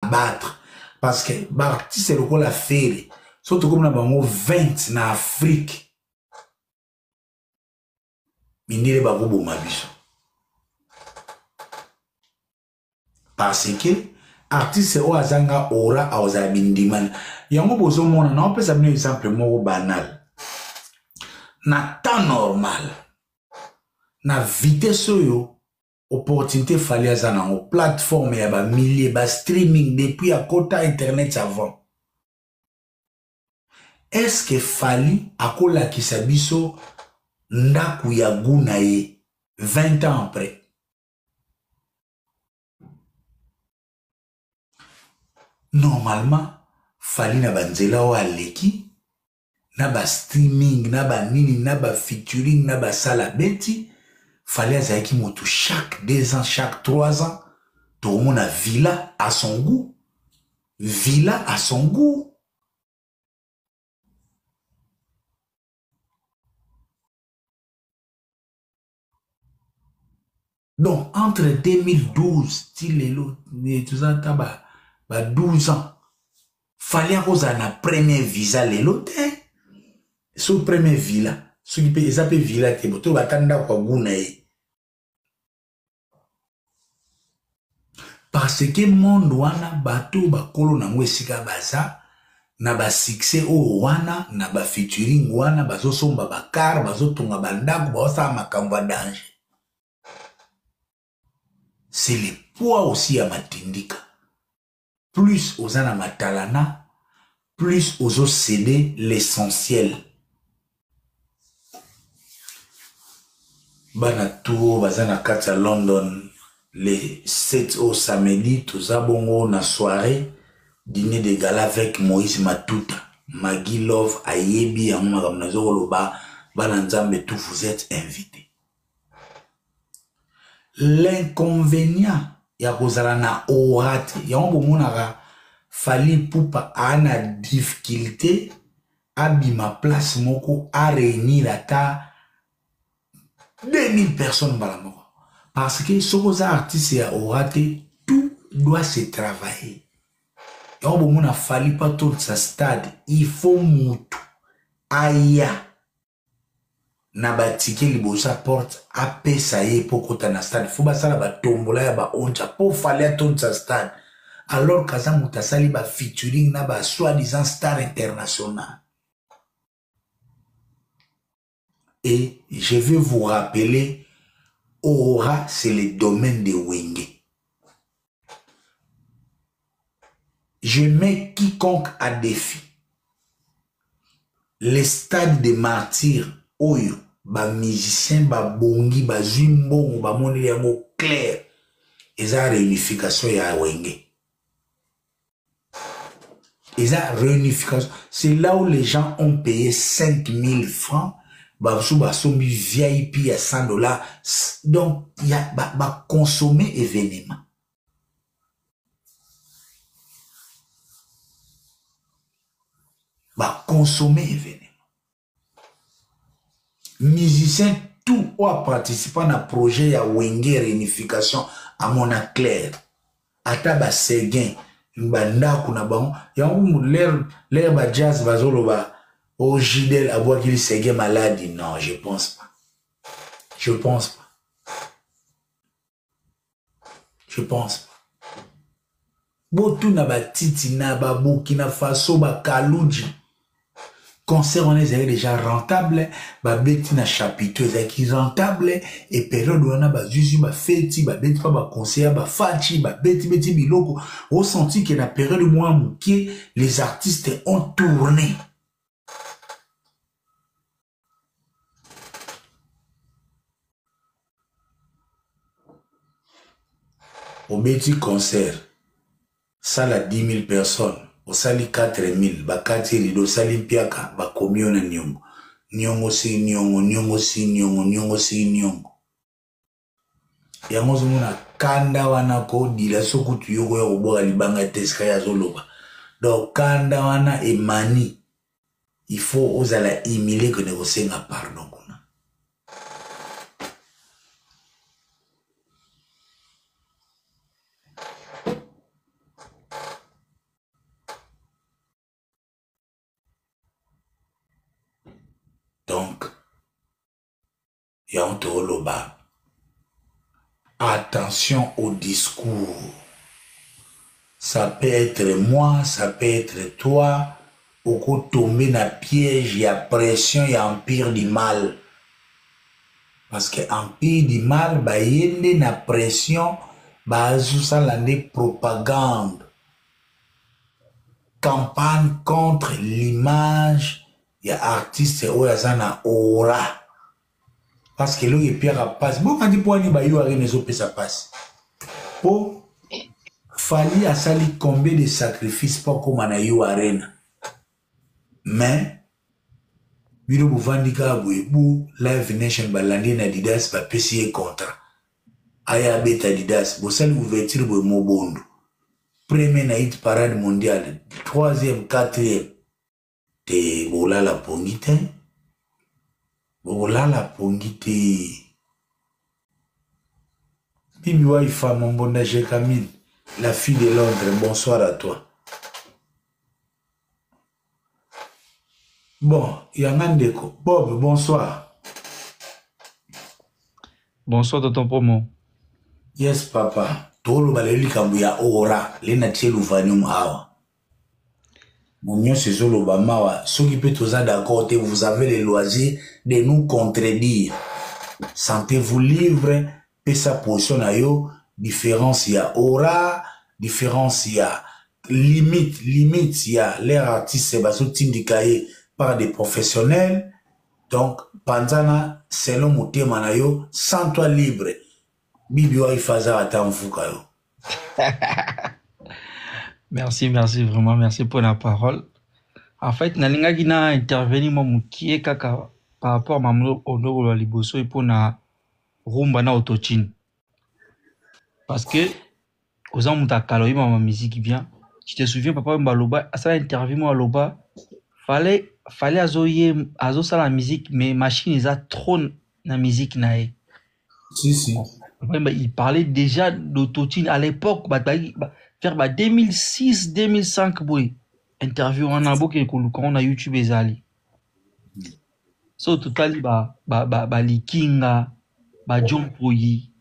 battre. Parce que, l'artiste, c'est le coup la faire. Surtout comme nous avons 20 en Afrique. Mindile ba kubo mabiso. Parce que, artiste, c'est au azanga aura a oza bindiman. Yango bozo mona, non, on peut s'amener un exemple mot banal. Na temps normal. Na vitesse yo. Opportunité fallait ça dans une plateforme et ba milliers ba streaming depuis à côté internet avant. Est-ce que fallait à kola ki sabiso ndaku ya gunaye 20 ans après? Normalement fallait na banzela wa leki na ba streaming na ba nini na ba featuring na ba sala beti fallait azaki moto chaque 2 ans chaque 3 ans. Tout le monde a villa à son goût. Villa à son goût. Donc, entre 2012, tout ça, 12 ans, fallait qu'on ait un premier visa, ce premier villa, ce qui peut s'appeler villa, c'est pour tout le monde. Parce que monde wana bato bakolo nango esika baza na ba succès o wana na ba featuring wana bazo somba bakar bazo tonga bandako baosa makambo ya danger. C'est le poids aussi à matindika. Plus aux ana matalana, plus aux céder l'essentiel. Bana tour bazana kata London. Les 7 au samedi, tous à bongo na soirée, dîner de gala avec Moïse Matuta, Maggie Love, Ayebi, Amazoloba, Balanzambe, tout vous êtes invités. L'inconvénient, ya kozala na orate, ya monaka fali poupa ana difficulté, abima place moko a réunir ata 2000 personnes balamoko. Parce que ce que les artistes ont raté, tout doit se travailler. Et on a fallu pas tout ce stade. Il faut moutou. Aya. Nabatike libosa porte. Ape ça y est pour qu'on ait un stade. Il faut pas ça la tombola ya ba onja. Pour falloir tout ce stade. Alors kaza mouta sali ba featuring na ba soi-disant star international. Et je vais vous rappeler. Aura, c'est le domaine de Wenge. Je mets quiconque à défi. Les stades de martyrs, oyo, ba musicien, ba bongi, ba zimbo, ba moni yango clair. Et ça réunification ya Wenge. Et ça réunification. C'est là où les gens ont payé 5000 francs. Bah, sombi VIP à 100 $. Donc, il y a, consommer événement. Consommer événement. Musicien, tout ou à participer à un projet à Wenge réunification à mon clair. Ata ba seguin, banda kuna bon, yangu l'air ba jazz bazolo ba. Au Gidel à voir qu'il s'est malade, non, je pense pas. Je pense pas. Je pense pas. Botou na ba titi na ba Burkina Faso ba Kalouji. Concert on est déjà rentable, ba beti na chapiteau qui rentable et période où on a ba zuzu ba feti ba beti pas ba concert ba fachi ba beti biloko. On sentit que la période où moi mouké les artistes ont tourné. Au petit concert, ça la 10 000 personnes, au sali 4 000, ba 4 rido, sali piaka, ba komio na nyongo. Nyongo si nyongo, nyongo si nyongo, nyongo si nyongo. Yango zumuna kanda wana ko dila sokutu yoko ya oboga libanga teska ya zoloba. Donc kanda wana emani, il faut osala humilier que négocier nga pardon. ya ontoloba. Attention au discours. Ça peut être moi, ça peut être toi. Oko tomber dans piège, il y a pression, il y a empire du mal. Parce que empire du mal, bah yende na pression, bah ça l'année propagande. Campagne contre l'image, il y a artiste où il y a aura. Parce que là, il y a Pierre passe. Bon, quand il peut aller, bah il y a rien de ça passe. Pour fallait à sali combien de sacrifices pour comme on a eu arène. Mais biro buvandika bou Live Nation balandi na Adidas ba pesi contrat. Aya beta Adidas bo sali ouverture bo mobondo. Premier na hit parade mondiale, troisième, quatrième. Te bola la pongite. Bola la pongite. Bibi Waifa Mombonda Jekamine, la fille de Londres, bonsoir à toi. Bon, Yangandeko. Bob, bonsoir. Bonsoir, tonton Promo. Yes, papa. Tolo baleli kambuya ora. Lena tielu vanium awa. Mounio sezolo bamawa. Ceux qui peut tous d'accord, vous avez le loisir de nous contredire. Sentez-vous libre. Et sa position a yo. Différence il y a aura. Différence il y a limite. Limite il y a l'air artiste. C'est baso tindikaye par des professionnels. Donc, pendant selon mon thème, sens-toi libre. Bibi Waifaza atamfuka yo. Merci, vraiment, merci pour la parole. En fait, nalinga gina intervenir moi mukie kaka par rapport à mamlo onoro la liboso et pour na rumba na autotune. Parce que aux gens muta kaloyi ma musique bien. Tu te souviens papa mbaloba, à ça interview moi loba, fallait azo ça la musique mais machine ils a trop na musique nae. Si. Il parlait déjà d'autotune à l'époque, vers 2006, 2005, boy. Interview en abo quand on a YouTube et Zali. So total likinga, John Poyi,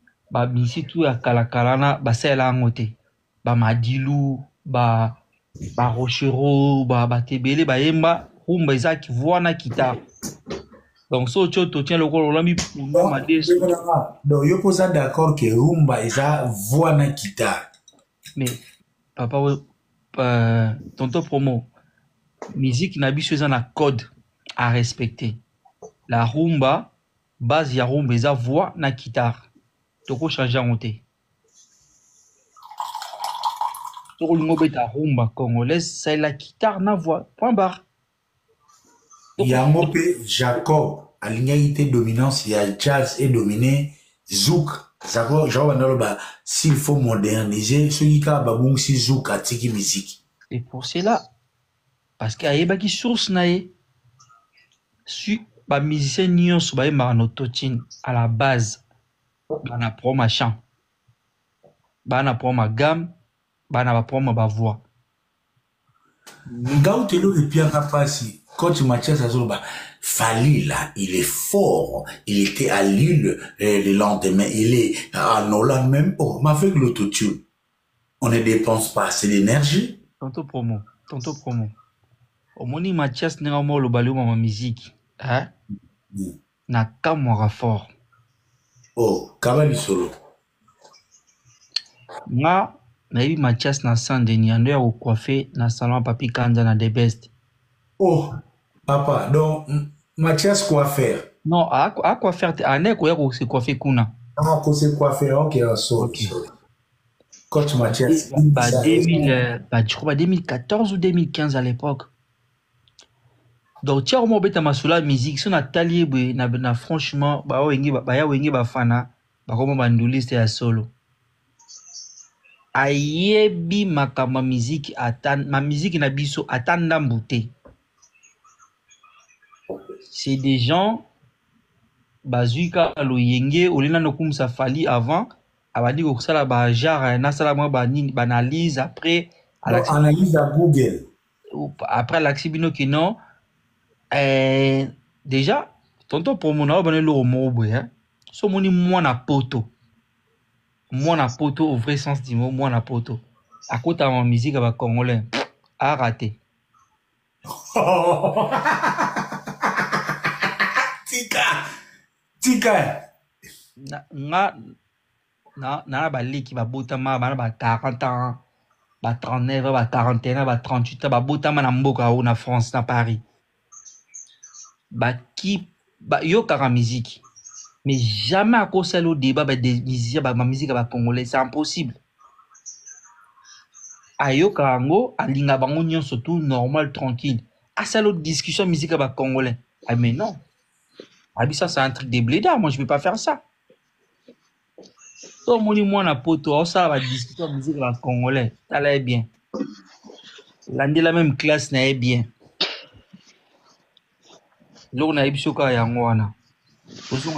misi tout ya kalakalana, sela ngote, Madilu, Rochero, Tebele, Yemba, rumba izaki voix kita. Donc, so tu tiens le rôle, on a mis pour nous, donc, yo posa d'accord que rumba isa voix na guitare. Mais, papa, tonton Promo, musique n'a pas un code à respecter. La rumba, base ya rumba, isa voix na guitare. Tu peux changer en thé. Tu peux la rumba congolaise, c'est la guitare na voix. Point barre. Yangope Jacob, alignalité dominance, il y a jazz et dominé, zouk. S'il faut moderniser, ce qui a babung si zouk a tiki musique. Et pour cela, parce qu'il y a des sources nae, si les musiciens n'y sont pas en autotune à la base, on apprend ma chant, on apprend ma gamme, on apprend ma voix. Ngautelo et Pierre Rapassi, coach Mathias Azoba, Fali là, il est fort. Il était à Lille le lendemain. Il est à Nolan même. Oh, mais avec l'autotune, on ne dépense pas assez d'énergie. Tonton Promo. Au moni Mathias n'est pas le balou ma musique. Hein? Na kamwara fort. Oh, kabali solo. Nga, naïbi Mathias na Saint-Denis, ando ya coiffé na salon Papi Kanza na The Best. Oh, papa, donc Mathias quoi faire? Non, à quoi faire? Ane ko ya ko se coiffer kuna. Ah, ko se quoi faire? Ok, sorry. Coach Mathias. 2014 ou 2015 à l'époque. Donc tiens mo beta masula musique so na talié na franchement ba wengi ba fana ba ko banduliste ya solo. Ayebi makama musique ma musique na biso atanda mbouté. C'est des gens bazuika lo yenge olina no kumsa fali avant abandi ko sala ba genre na sala mo ba analyse après analyse à Google après l'axibino qui non déjà tonton pour mon abonné le mobo hein So moni mwana poto. Mwana poto au vrai sens du mot, mwana poto. À côté de ma musique à congolais, a raté. Tika. Na bali qui va botama ba 40 ans, ba 39 ans, ba 41 ans, ba 38 ans, ba botama na mboka ou na France, na Paris. Ba qui ba yo kara musique. Mais jamais à cause de débat des musiques, ma musique à congolais, c'est impossible. Ayo karango, alinga bango nyon surtout normal, tranquille. À ça l'autre discussion musique à congolais. Ah mais non. Ah ça c'est un truc de blédard, moi je vais pas faire ça. So moni moi na poto, ça va discussion musique à congolais. Ça là est bien. L'année la même classe na est bien. Loko na ebiso ka yango wana.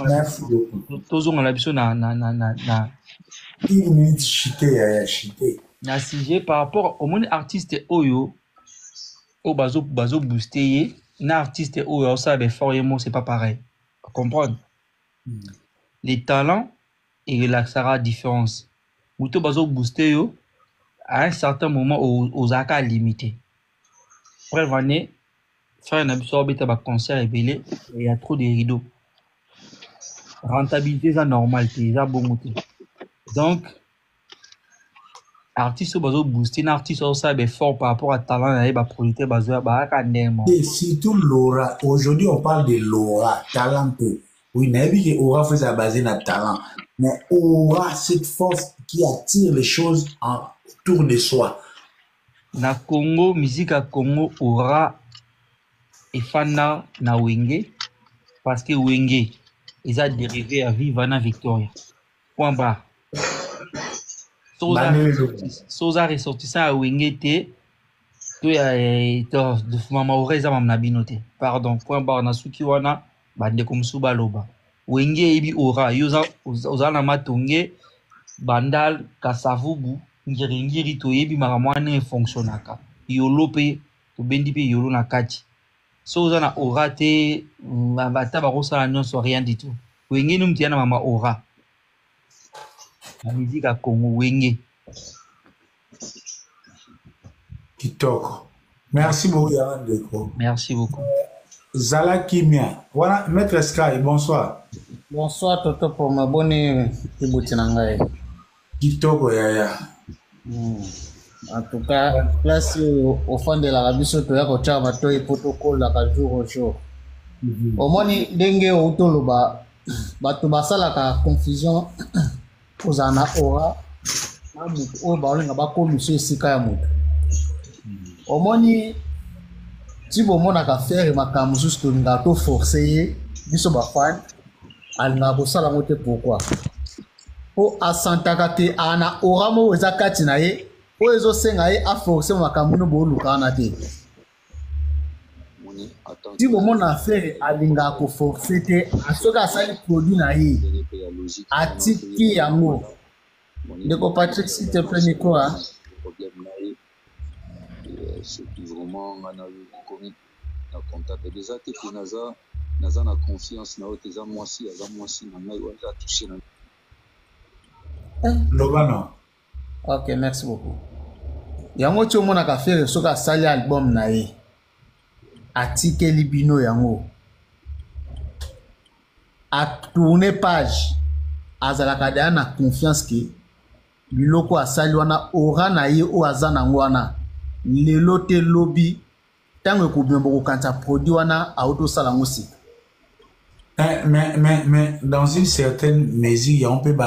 Merci beaucoup. Tozonga la biso na Une minute chité. Na sujet par rapport au monde artiste oyo au bazo booster na artiste oyo ça be forcément c'est pas pareil. Comprendre? Les talents et la sera différence. Muto bazo booster yo à un certain moment aux aka limité. Après venir faire un absorbe ta concert et belé il y a trop de rideaux. Rentabilité ça normal, c'est ça bon côté. Donc artiste bazo booster na artiste ça be fort par rapport à talent et ba producteur bazo ba aka ndemo. Et surtout l'aura. Aujourd'hui on parle de l'aura, talent. Oui, n'avis que aura fait ça basé sur talent, mais aura cette force qui attire les choses autour de soi. Na Congo, musique à Congo aura et fana na wenge parce que wenge ils a dérivé à vivre na Victoria. Point barre. Soza ressortissant à wenge te to ya de mama oreza mam na binote. Pardon, point barre na suki wana bande comme subaloba. Wenge ebi aura yoza ozana matonge bandal kasavubu ngiri to yebi makamwane fonctionnaka. Yolo pe to bendi pe yolo na kati. So ozana aura te bata bakosala nyonso rien du tout. Wenge numti yana mama aura. La musique à Congo wenge. Kitoko. Merci beaucoup Yaran Deko. Merci beaucoup. Zala Kimia. Voilà, Maître Sky, bonsoir. Bonsoir Toto pour ma bonne Tibutinangaï. Kitoko Yaya. En tout cas, place au fond de l'Arabie Saoudite, il y a un protocole à jour au jour. Au moins, dengue au toloba, batubasa la confusion aux ana ora, au baoling à bako monsieur Sikayamut. Au moins, si vous avez faire ma camus que nous avons forcé, nous sommes fan, al n'a pas ça la montée pourquoi? Pour asantaka ana oramo ezakati na ye. Po ezo senga ye a forcé makambo no bo luka na te. Si vous mon affaire alinga ko forcer te asoka sali produit na ye atiki yango. Ndeko Patrick s'il te plaît micro hein. C'est vraiment on a commis na contact déjà te naza na confiance na oteza mwasi na ngai wala toucher na. Lobano. Ok, merci beaucoup. Yango tu mon a faire soka sali album na ye. Atike libino yango. A tourner page. Azalaka da na confiance que biloko asali wana ora na ye o azana ngwana. Lelo te lobby tango ko biombo kanta produit wana auto sala ngosi. Mais dans une certaine mesure, on peut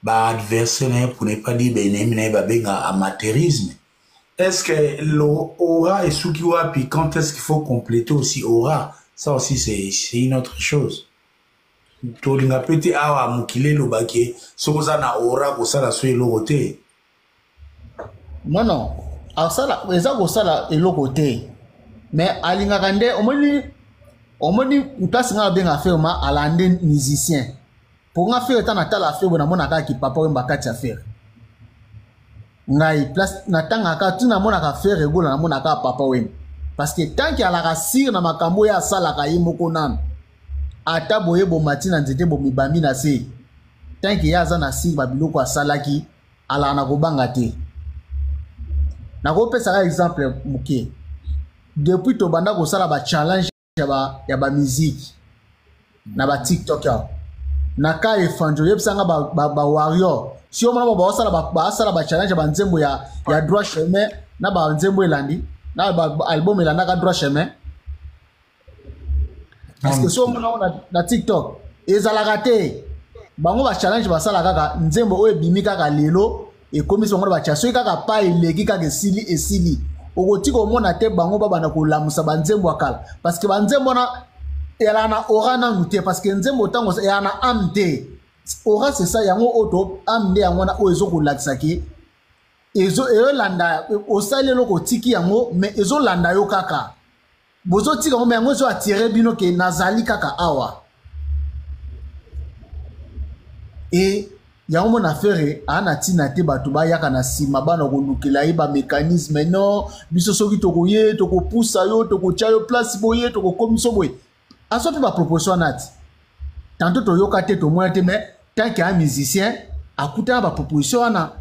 adversaire pour ne pas dire amateurisme. Est-ce que l'aura et Sukiwa, puis quand est-ce qu'il faut compléter aussi aura? Ça aussi c'est une autre chose. Tolinga pete awa mukile lo bake sokoza na aura ko sala so eloko te. Non. Alors ça eza ko sala eloko te. Mais alinga kande omoni place nga benga faire ma alande musicien. Pour nga faire tana tala faire na mona ka ki papa wemba kati affaire. Ngai place na tanga ka tuna mona ka faire regola na mona ka papa wemba. Parce que tant qu'il y a la racine na makambo ya sala ka yimoko nan. ata boye bomati na nzete bomibambi na se tanke ye aza na sire babiloko asalaki alaka na kobanga te nakopesaka exemple moke depuis tobanda kosala bachallenge ya bamiziki na batiktok yao na ka efanjo yebisanga bawarrior si omona basala bachallenge ya banzembo ya droit chemin na banzembo elandi na album elandaka droit chemin parce que si omona na tiktok ezalaka te bango bachallenge basala kaka nzembo oyo ebimi kaka lelo ekomisi bango na bacha soki kaka pa eleki kaka esili okotika omona te bango babanda kolamusa banzembo ya kala parce que banzembo wana eyalaka na ora nanu te parce que nzembo ntango eyalaka na ame te ora c'est ça yango oyo ame nde yango wana oyo ezokolakisaki ezolanda osali eloko otiki yango mais ezolanda yo kaka bozotika yango mais yango ezo atire bino ke nazali kaka awa e yango mona affaire ana tina te bato bayaka na nsima bana kolukela ye bamécanisme non biso soki tokoye tokopusa yo tokotia yo place boye tokokomisa boye aso mpe baproposition wana ti tanto toyoka te tomona te mais tant que un musicien akutana baproposition wana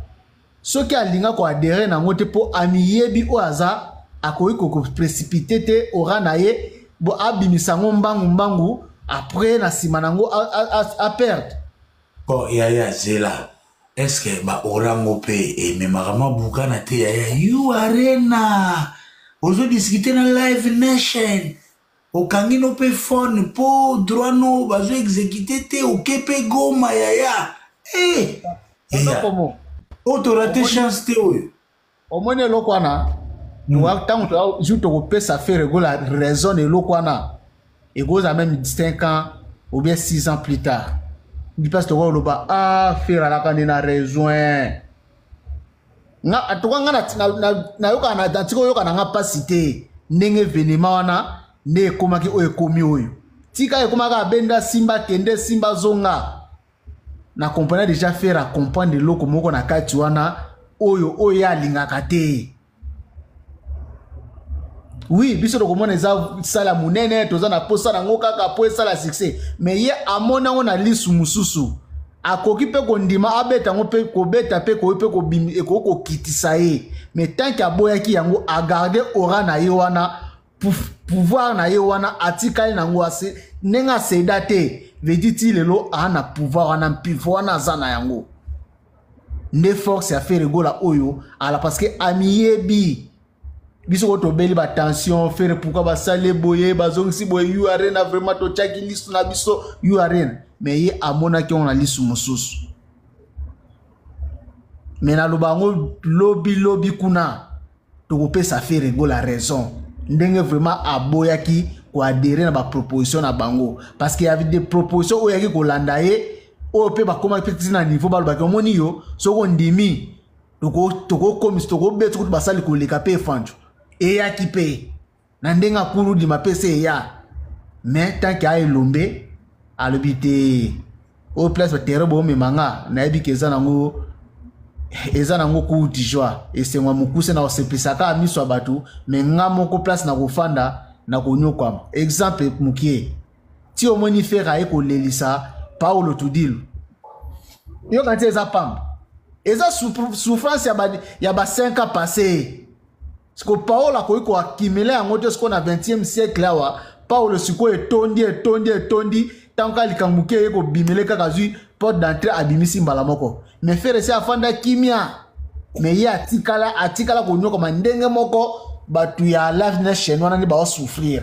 soki alinga koadere nango te mpo amiyebi oyo aza akoki kokoprécipité te ora na ye bo abimisa yango mbangu après na nsima nango aperdre. Bon, Yaya Zela, est-ce que ba orango pe et memara buka na te Yaya you arena ozo discuter na live nation okangi no pe phone po droit no bazo exécuter te okepe goma Yaya Yaya o to raté chance te oyo omone eloko wana ntango jour tokopesa faire regola raison eloko wana egoza même 5 ans ou bien 6 ans plus tard ndi parce que loba faire alaka na raison nga atoka nga na yoka na dantiko yoka na nga pasité ndenge événement wana ne ekomaki oyo ekomi oyo tika ekomaka benda simba kende simba zonga na compagnie déjà faire à comprendre loko moko na kati wana oyo alingaka te. Oui, biso tokomona eza sala munene toza na posa na ngoka ka po sala succès mais ye amona ona lisu mususu akoki pe kondima abeta ngo pe kobeta pe ko pe ko bimi ko kitisa ye mais tant que aboyaki yango a garder ora na ye wana pouvoir na ye wana atikali nango ase nenga seda te vediti lelo ana pouvoir wana mpifo wana zana yango ne force ya faire gola oyo ala parce que amiyebi biso ko to beli ba tension faire pourquoi ba sale boye bazongisi boye you arena vraiment to chaki listu na biso you arena mais ye amona ki on a listu mosusu mais na lobango lobby kuna to ko pesa faire gola raison ndenge vraiment aboyaki ko adhérer na ba proposition na bango parce qu'il y avait des propositions où yaki ko landa ye o pe ba koma petit na niveau ba lobaki omoni yo soko ndimi toko komis toko betu ba sali ko leka pe fanjo e ya kipe na ndenga kuru di mapese ya mais tant qu'il y a elombe alobite au place ba terebo me manga na ebi keza nango ku dijwa et c'est moi mukuse na osepisaka miso abatu mais ngamo ko place na kofanda na konyokwama exemple mukie ti omoni fera eko lelisa Paulo Tudilo yo kanti eza pamba eza souffrance ya ba 5 ans passé parce que Paulo akoki ko accumuler yango te siko na 20e siècle awa Paulo siko etondi tanka likambuke eko bimele kaka zui porte d'entrée abimisi mbala moko mais fere se afanda kimia mais ye atikala konyoka mandenge moko batu ya live nation wana ni ba souffrir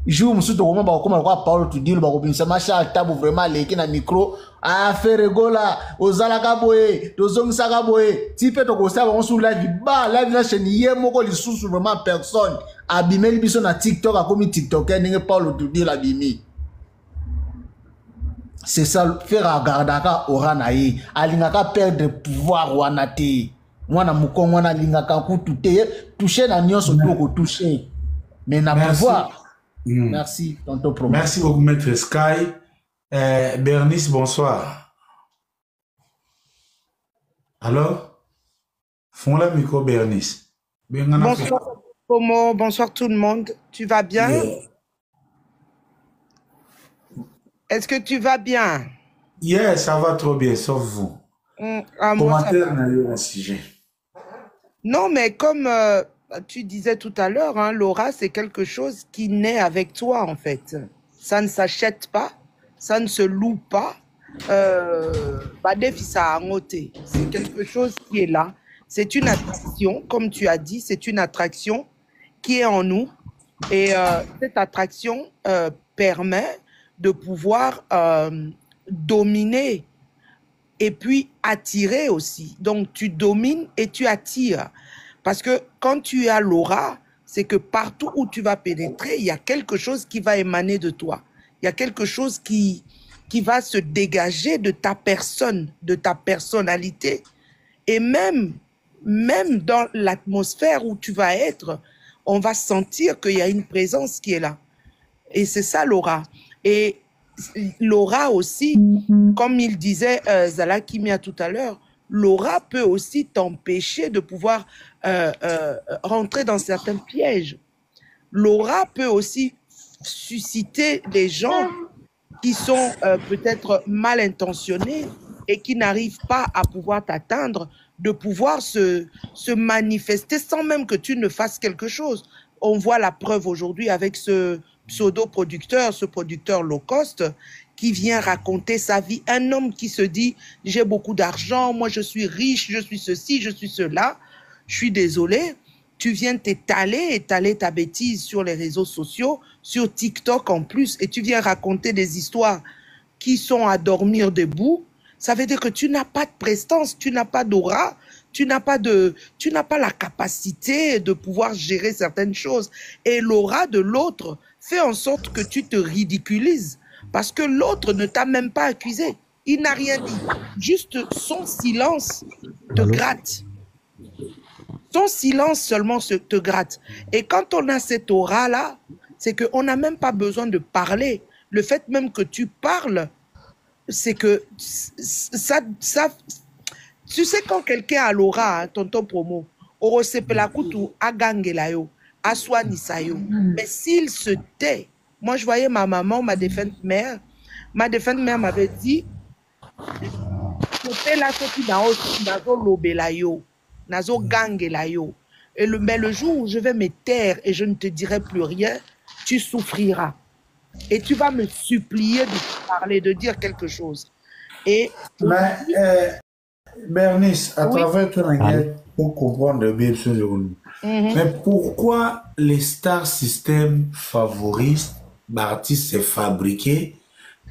jour musu to koma ba koma kwa Paulo Tudilo ba kobimisa masha tabu vraiment leki na micro a faire gola ozala ka boye tozongisa ka boye tipe to ko sa ba sur live nation ye moko lisusu vraiment personne abimeli biso na TikTok akomi TikToker ninge Paulo Tudilo abimi. C'est ça faire agardaka ora na ye alingaka perdre pouvoir wana te mwana mukongo wana alingaka kutu te toucher na nyonso to ko toucher mais na pouvoir. Merci tonton Promo. Merci beaucoup maître Sky. Bernice, bonsoir. Alors font la micro Bernice. Bonsoir Promo, bonsoir tout le monde. Tu vas bien? Est-ce que tu vas bien? Yeah, ça va trop bien, sauf vous. Moi, ça Commentaire va. dans un sujet. Non, mais comme tu disais tout à l'heure, hein, l'aura, c'est quelque chose qui naît avec toi, en fait. Ça ne s'achète pas, ça ne se loue pas. C'est quelque chose qui est là. C'est une attraction, comme tu as dit, c'est une attraction qui est en nous. Et cette attraction permet de pouvoir dominer et puis attirer aussi. Donc, tu domines et tu attires. Parce que quand tu as l'aura, c'est que partout où tu vas pénétrer, il y a quelque chose qui va émaner de toi. Il y a quelque chose qui va se dégager de ta personne, de ta personnalité. Et même dans l'atmosphère où tu vas être, on va sentir qu'il y a une présence qui est là. Et c'est ça l'aura. Et l'aura aussi, comme il disait Zala Kimia tout à l'heure, l'aura peut aussi t'empêcher de pouvoir rentrer dans certains pièges. L'aura peut aussi susciter des gens qui sont peut-être mal intentionnés et qui n'arrivent pas à pouvoir t'atteindre, de pouvoir se manifester sans même que tu ne fasses quelque chose. On voit la preuve aujourd'hui avec ce pseudo-producteur, ce producteur low cost, qui vient raconter sa vie. Un homme qui se dit, j'ai beaucoup d'argent, moi je suis riche, je suis ceci, je suis cela. Je suis désolé, tu viens étaler ta bêtise sur les réseaux sociaux, sur TikTok en plus, et tu viens raconter des histoires qui sont à dormir debout. Ça veut dire que tu n'as pas de prestance, tu n'as pas d'aura, tu n'as pas la capacité de pouvoir gérer certaines choses. Et l'aura de l'autre fait en sorte que tu te ridiculises parce que l'autre ne t'a même pas accusé. Il n'a rien dit. Juste son silence te gratte. Son silence seulement te gratte. Et quand on a cette aura-là, c'est qu'on n'a même pas besoin de parler. Le fait même que tu parles, c'est que ça tu sais quand quelqu'un a l'aura, hein, tonton promo, orosepelakutu agangelayo, aswanisayo. Mais s'il se tait, moi je voyais ma maman, ma défunte mère m'avait dit, mais le jour où je vais me taire et je ne te dirai plus rien, tu souffriras. Et tu vas me supplier de te parler, de dire quelque chose. Et mais Bernice, à travers ton enquête, pour comprendre bien ce mais pourquoi les star system favorisent l'artiste fabriqué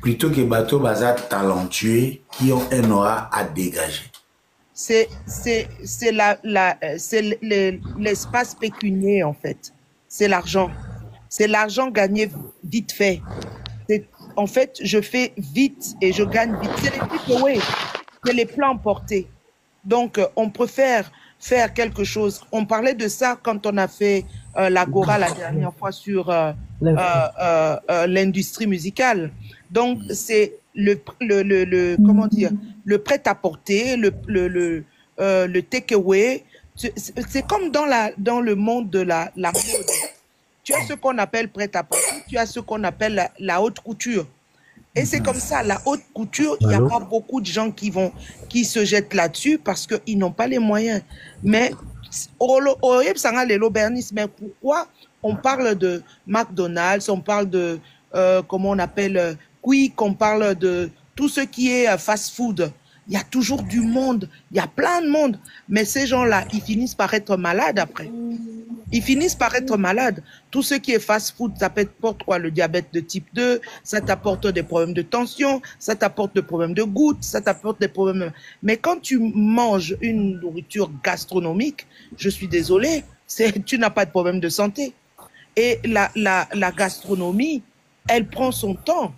plutôt que bateau bazar talentueux qui ont un aura à dégager? C'est l'espace pécunier en fait. C'est l'argent. C'est l'argent gagné vite fait. En fait, je fais vite et je gagne vite. C'est les takeaways, c'est les plans portés. Donc, on préfère faire quelque chose. On parlait de ça quand on a fait l'Agora la dernière fois sur l'industrie musicale. Donc, c'est comment dire, le prêt-à-porter, le takeaway. C'est comme dans le monde de la mode. Tu as ce qu'on appelle prêt-à-porter, tu as ce qu'on appelle la haute couture. Et c'est comme ça, la haute couture, il n'y a pas beaucoup de gens qui se jettent là-dessus parce qu'ils n'ont pas les moyens. Mais, mais pourquoi on parle de McDonald's, on parle de, comment on appelle, Quick, on parle de tout ce qui est fast-food. Il y a toujours du monde, il y a plein de monde. Mais ces gens-là, ils finissent par être malades après. Ils finissent par être malades. Tout ce qui est fast-food, ça t'apporte quoi? Le diabète de type 2, ça t'apporte des problèmes de tension, ça t'apporte des problèmes de gouttes, ça t'apporte des problèmes... Mais quand tu manges une nourriture gastronomique, je suis désolée, tu n'as pas de problème de santé. Et la gastronomie, elle prend son temps.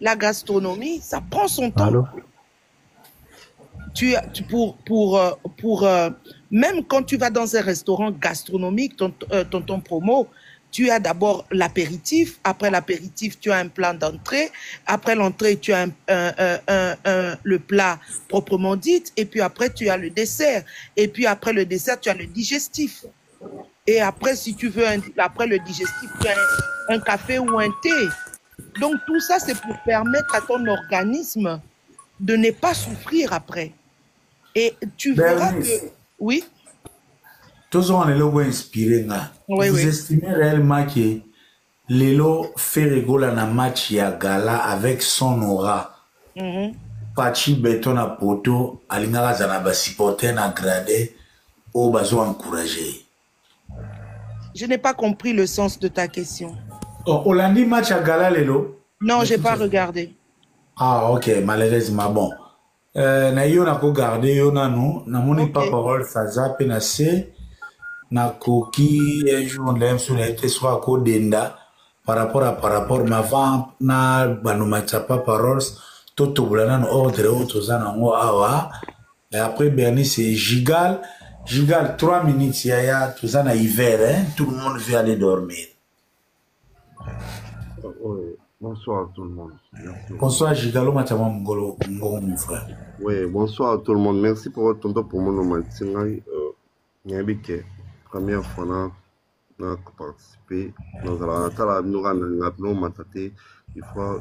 La gastronomie, ça prend son temps. Allô? Même quand tu vas dans un restaurant gastronomique, ton promo, tu as d'abord l'apéritif. Après l'apéritif, tu as un plat d'entrée. Après l'entrée, tu as le plat proprement dit. Et puis après, tu as le dessert. Et puis après le dessert, tu as le digestif. Et après, si tu veux, après le digestif, tu as un café ou un thé. Donc tout ça, c'est pour permettre à ton organisme de ne pas souffrir après. Et tu verras que... Oui? Tous on est là pour inspirer. Oui, Vous oui. estimez réellement que Lelo fait rigoler dans match ya gala avec son aura. Pachi beton à poto, alingara zanaba supporter na gradé, au bazo encouragé. Je n'ai pas compris le sens de ta question. Oh, Hollandi match à gala Lelo? Non, j'ai pas regardé. Ah, ok, malheureusement, bon. Na yo na ko garder yo na no, na moni pas parole ça zappe na se, na koki un jour on l'aime sur les soit ko denda par rapport ma vente na banuma pas paroles toto bulana no ordre auto zana ngo awa et après Bernie c'est Gigal 3 minutes ya tout ça na hiver hein, tout le monde veut aller dormir. Oui, bonsoir à tout le monde. Merci. Bonsoir Gigalo Matama Mngolo mon frère. Oui, bonsoir à tout le monde. Merci pour votre temps pour mon nom. Nyabike, première fois na participer dans la nous matate il faut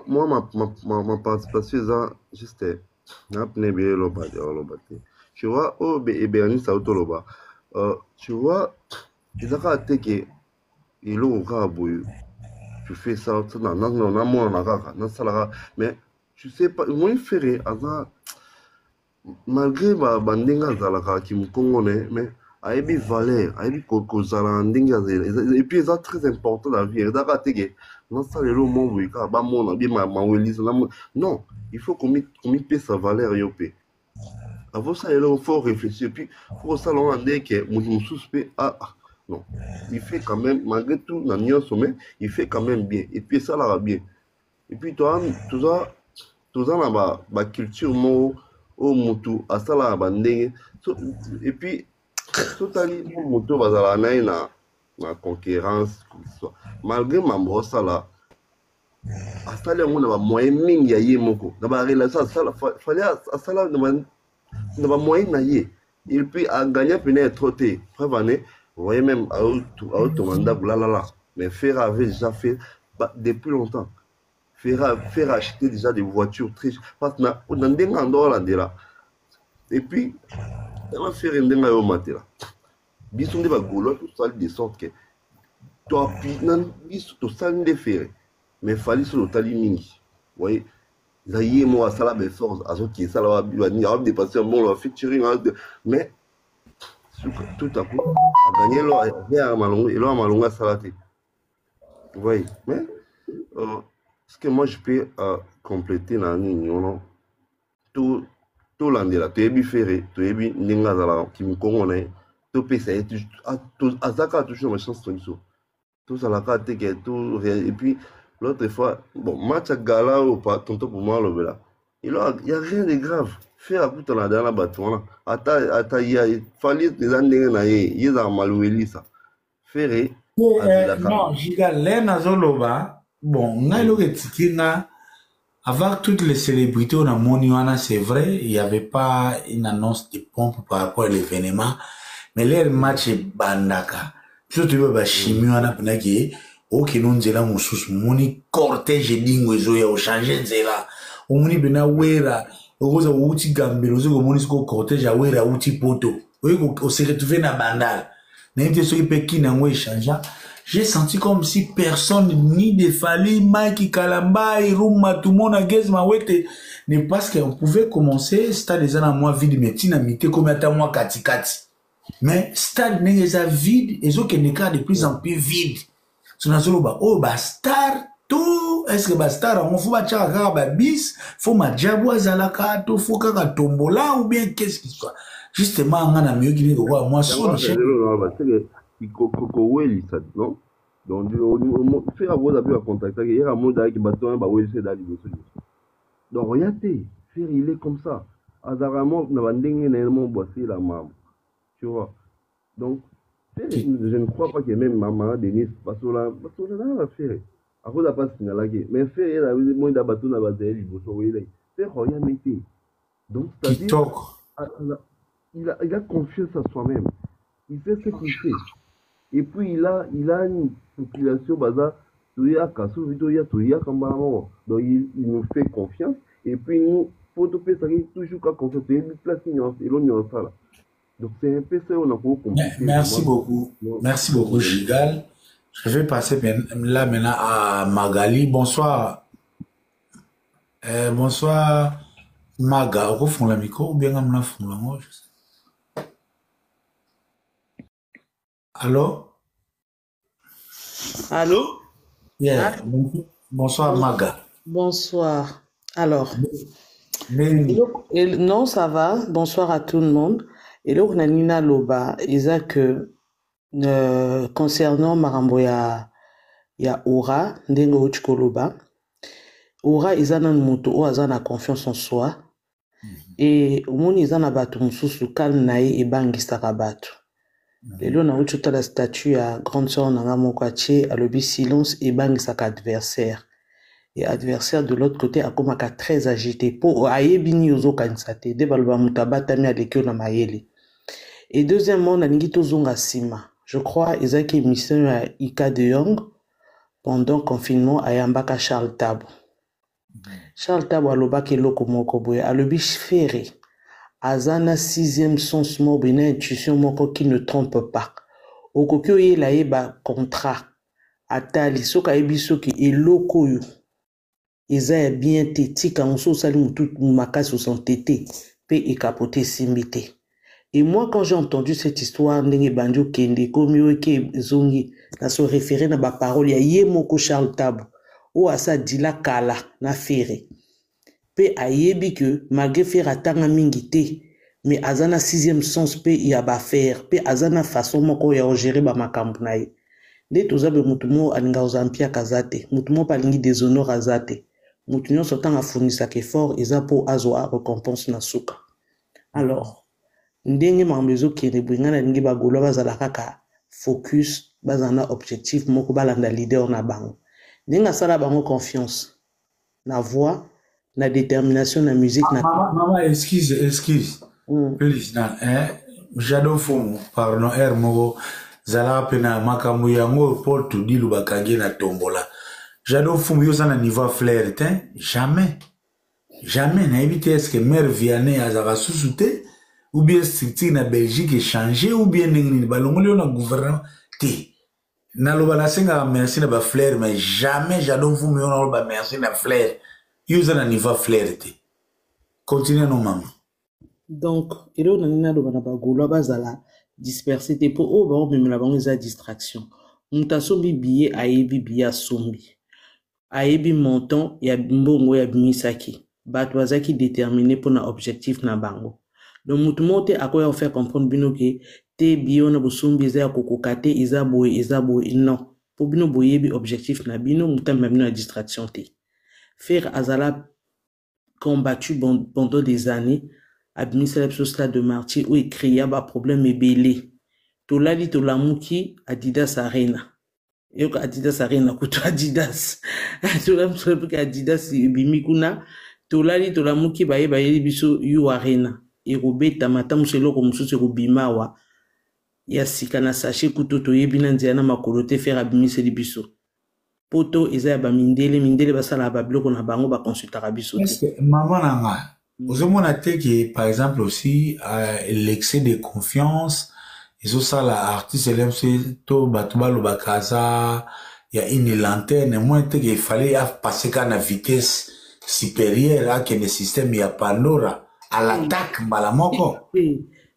moi ma participation juste na pnebe lobate tu vois oh Bernie ça autoloba tu vois ils ont attaqué et l'eau tu fais ça mais tu sais pas moi faire malgré bandinga zalaka qui me connaît mais aibi valeur aibi kozala ndinga et puis c'est très important la vie daka tege non ça le mot wika ba mona bi ma welisa non il faut qu'on paie sa valeur yopé avant ça il faut réfléchir puis faut ça l'on dit que mon suspect non il fait quand même malgré tout dans le sommet il fait quand même bien et puis ça là bien et puis toi tout ça là ba culture mo au mutu asala bandenge et puis totali moto bazala na concurrence malgré mambo sala asala ngona ba moyen mingi ya ye moko na ba relation asala fallait asala na ba moyen na ye et puis a gagner peut-être trop té prévané vous voyez même à automanda là mais Fer avait déjà fait depuis longtemps faire acheter déjà des voitures très parce que on a ndenga ndola ndela et puis on va faire ndenga yo matela biso nde ba golo tout ça de sorte que toi puis nan biso to ça nde faire mais fallait sur tali mingi vous voyez zaïe moi ça la force à ce qui ça la va ni a dépasser un bon featuring mais tout à coup a gagné leur malongo et leur malonga salate vous voyez mais ce que moi je peux compléter dans l'union, tout l'andela, tu es biféré, tu es bien n'engazala qui me connaît, tu peux essayer, azaka toujours ma chance de tout ça la carte tout et puis l'autre fois, bon match à gala ou pas, tonton pour moi le là, il y a rien de grave, faire à coup dans la dernière bâton là, ata il a fallu des années na il a maloueli ça, faire non, Gigal les nazoloba. Bon, avant toutes les célébrités, on a moniwana, c'est vrai, il n'y avait pas une annonce de pompe par rapport à l'événement, mais leur match est bandaka. Tout le monde chimiwana penaki, ok non zela musus moni cortège dingwezo ya changer zela. Omoni bena wera, oza uti gambelo zo moni sko cortège a wera uti poto. Oui, on s'est retrouvé na bandal. N'était ce qui peut qui n'a échanger. J'ai senti comme si personne, ni de Fali, Mike, Kalamba, Iruma, tout le monde a gazé ma ouette. Mais parce qu'on pouvait commencer, stade des ans moi vide, mais tinamité comme à moi kati. Mais stade n'est pas vide, et ce qui n'est de plus en plus vide. Son azoloba, oh, bah, star, tout, est-ce que bah, star, on faut battre à bis, faut ma diabo zalaka, tout, faut qu'à tombola, ou bien qu'est-ce qu'il soit. Justement, on a mieux qu'il y a moi, son non donc on fait avoir d'abord à contacter il y a un mot qui bâton bah oui c'est d'aller donc regardez faire il est comme ça azaramo na bandenge na mon bossé la maman tu vois donc je ne crois pas que même maman Denis parce que là va faire à cause de pas signaler mais faire la moi da bâton na bazeli liboso oui là c'est rien métier donc c'est-à-dire il a confiance à soi-même il fait ce qu'il fait. Et puis il a une population baza, donc il nous fait confiance. Et puis nous, pour tout faire, toujours qu'à confiance, il y a une place et l'on ça là. Donc c'est un peu ça, on a beaucoup compliqué. Merci beaucoup. Merci beaucoup, Gigal. Je vais passer là maintenant à Magali. Bonsoir. Bonsoir, Maga. Au fond, la micro ou bien on a fond la moi, je sais. Allô? Allô? Yeah. Bonsoir, Maga. Bonsoir. Alors, Mais non, ça va. Bonsoir à tout le monde. Et là, on a Nina Loba. Isaac, concernant Marambo, il y a Aura, Ndengo Uchko Loba. Aura, ils ont une confiance en soi. Et au monde, ils ont un bateau, sous calme, naï et bangisaka bateau. Et là, on a eu toute la statue à grande sœur Nanga Mokwache, à l'objet silence et bangisaka adversaire. Et adversaire de l'autre côté, a comme très agité. Pour aïebini ozo kansate, de balba mutabata mi adekyo na mayele. Et deuxièmement, on a ningito zonga sima. Je crois, ils ont une mission à Ika de Young pendant le confinement à Yambaka Charles Tabo. Charles Tabo a l'obaki loko moko boye, a l'objet ferré. Azana sixième sens mot, une intuition moko qui ne trompe pas. Au kokyo ye la yeba contrat. Atali, soka ebiso ki eloko yu. Eza bien téti, quand on se salue tout makas ou son tété, pe e capoté simbité. Et moi, quand j'ai entendu cette histoire, Ndenge Banjo Kende, comme Yoke Zongi, na se référer na ba parole, ya ye moko Charles Tabo, ou asa dila kala, na fere. Pe ayebi que, malgré faire atanga mingité, mais azana sixième sens pe ya ba faire, pe azana façon moko ya gérer ba makambu na ye. Nde tozabe mutumo alinga ozampia kazate, mutumo palingi déshonore azate. Mutumo sotan a fournisa effort, eza po azwa récompense na suka. Alors, ndenge mambezo kene bwinga na ndenge bagolo bazala kaka focus bazana objectif moko balanda leader na bango. Ndenge sala bango confiance na voix, na détermination na musique na maman, excuse. Please, j'adore fond, pardon, moko zala pena makambo yango pour tout dilu bakage na tombola. J'adore fond yo na niveau flair, jamais. Jamais na évité est-ce que mère Vianney azara sous-souté ou bien structure na Belgique est changé ou bien n'engni balongoli na gouvernement té. Na loba la senga merci na ba flair mais jamais j'adore vous mais on a ba merci na flair. Yo na niveau flair té. Continuez non maman. Donc, et là, on a loba na ba golo bazala dispersé té po o ba o même la bango za distraction. Mutasombi billet ayebi biya sombi. Ayebi montant ya mbongo ya bimisaki. Bato bazaki déterminé pour un objectif na bango. Donc mutumo te akoya faire comprendre bino ke te bio na busumbi za kokokate izaboy non. Pour bino boyebi objectif na bino mutam bino na distraction te. Faire azala combattu pendant des années administrer la de martyr où il créa ba problème ebelé. Tolali tolamuki Adidas Arena. Et Adidas Arena kuto Adidas. Tolamuki Adidas bimikuna tolali tolamuki baye biso yu Arena. Et robeta matamu seloko mususu robimawa ya sikana sache kuto toyebina nziana makolote faire abimise libiso. Poto eza ba mindele basala ba bloko na bango ba consultera biso. Est-ce que maman nanga vous avez que par exemple aussi l'excès de confiance ils ont ça la artiste to batuba lo bakaza il y a une lanterne moins qu'il fallait passer à la vitesse supérieure à que le système ya pandora à l'attaque balamoko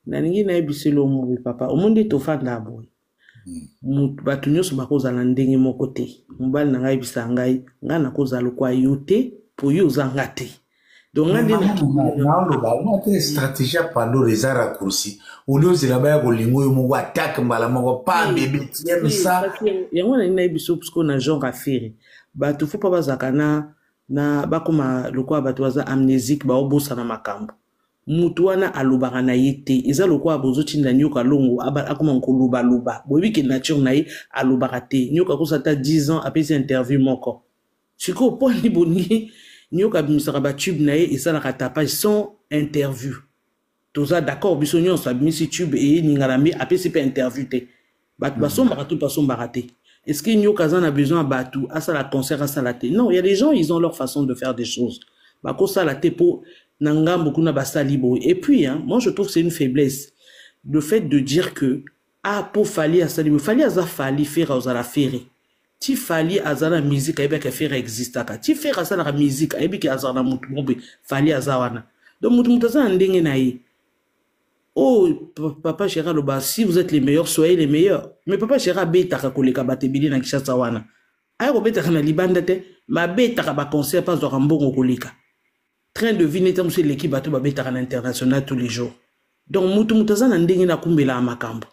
na ningi na ebiselo mo papa o monde to fanda boy batu nyonso bakozala ndenge moko te mobali na ngai bisa ngai nga na kozala kwa yote po yo zanga te donc ngandi na te stratégie pandora les raccourcis au lieu de la baya kolingo yo mo attaque balamoko pa bébé tiens ça yango na ebiso parce qu'on a genre affaire batu faut pas bazaka na bakoma lokwa batu baza amnésique ba obosa na makambo mutu wana alobaka na ye te eza lokwa bozotinda nyoka longo akoma nkoluba boyebi ke nature na ye alobaka te nyoka kosata 10 ans apesi interview moko siko poni boni nyoka bimisaka batube na ye esalaka tapage sans interview toza d'accord biso nyonso abimisi tube e ningala mbi apesi pe interview te Batu basombaka tout basombaka te. Est-ce qu'il y a besoin de batu à ça la concert à ça la té? Non, il y a des gens, ils ont leur façon de faire des choses. Bako ça la té pour nanga beaucoup na basali boy. Et puis moi je trouve que c'est une faiblesse le fait de dire que pour fali à sali fali à za fali faire aux la faire. Ti fali à za la musique et bien que faire existe ka. Ti faire à ça la musique et bien que à za la mutu fali à za wana. Donc mutu ça ndenge na yi. Oh, papa Gérard Loba, si vous êtes les meilleurs, soyez les meilleurs. Mais papa Gérard beta ka koleka batebili na Kinshasa wana. Ayo beta kana libanda te, ma beta ka ba concert pas zo rambongo koleka. Train de vie n'était monsieur l'équipe bato ba beta kana international tous les jours. Donc mutu za na ndenge na kumbela makambo.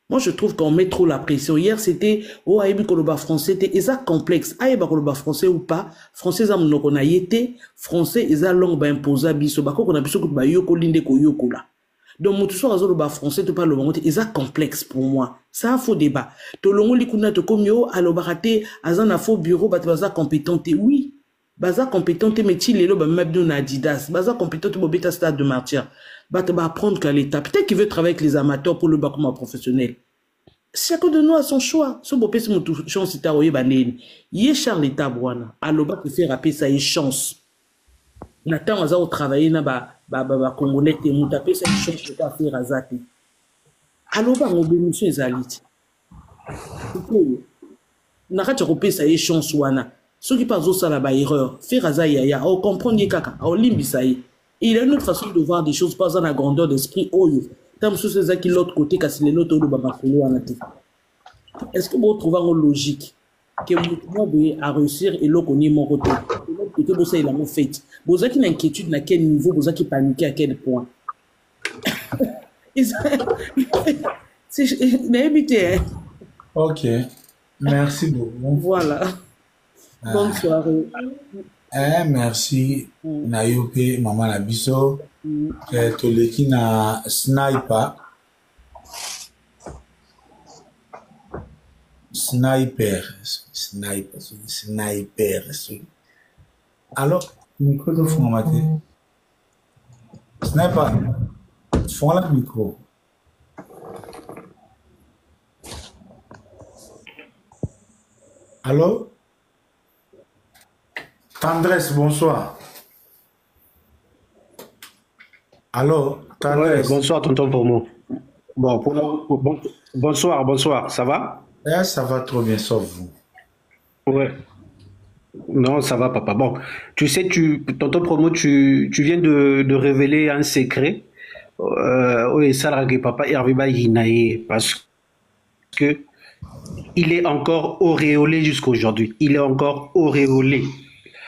Moi je trouve qu'on met trop la pression. Hier c'était oh aibi koloba français te eza complexe. Aiba koloba français ou pas, français za monoko na yete, français eza langue ba imposa biso ba ko na biso ko ba yoko linde ko yoko la. Donc, mon soir, le français, tu parles le monde, c'est complexe pour moi. C'est un faux débat. Tu l'ongo likuna te comme yo, alo barate, azan a faux bureau, bat baza compétente. Oui, baza compétente, mais tu l'es là, mabdo na Adidas, baza compétente, bobeta stade de martyr. Bat va apprendre qu'à l'état. Peut-être qu'il veut travailler avec les amateurs pour le bas comme un professionnel. Chacun de nous a son choix. Ce beau pèse mon chance, c'est à oye banen. Yé Charles Tabouana, alo ba fait rappeler ça y chance. Nathan aza au travailler na ba congolais te mutape ça change de faire azati alors ba ngo bémission ezaliti na kati ko pesa ye chance wana ceux qui pas ça la ba erreur faire azaya ya on comprendre kaka on limbisa ye il a une autre façon de voir des choses pas dans la grandeur d'esprit oyo tam sous ces qui l'autre côté kasi l'autre do ba makolo wana te. Est-ce que vous trouvez une logique que vous a réussir et l'autre connaît mon côté l'autre côté vous il a mon fait vous avez une inquiétude à quel niveau vous avez paniqué à quel point c'est évité. Ok, merci beaucoup. Voilà. Bonne soirée. Merci Nayope maman la biso toleki na sniper alors micro de formaté sniper fond la micro allô Tendresse, bonsoir. Allô, Tendresse. Ouais, bonsoir, tonton Pomo. Bon, bonsoir, ça va? Ça va trop bien, sauf vous. Ouais. Non, ça va, papa. Bon, tu sais, tonton Promo, tu viens de révéler un secret. Oui, ça, papa, parce que il est encore auréolé jusqu'à aujourd'hui. Il est encore auréolé.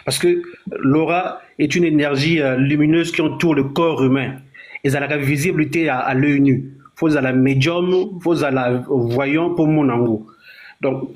Parce que l'aura est une énergie lumineuse qui entoure le corps humain. Et ça a la visibilité à l'œil nu. Il faut à la médium, il faut à la voyant pour mon angle. Donc,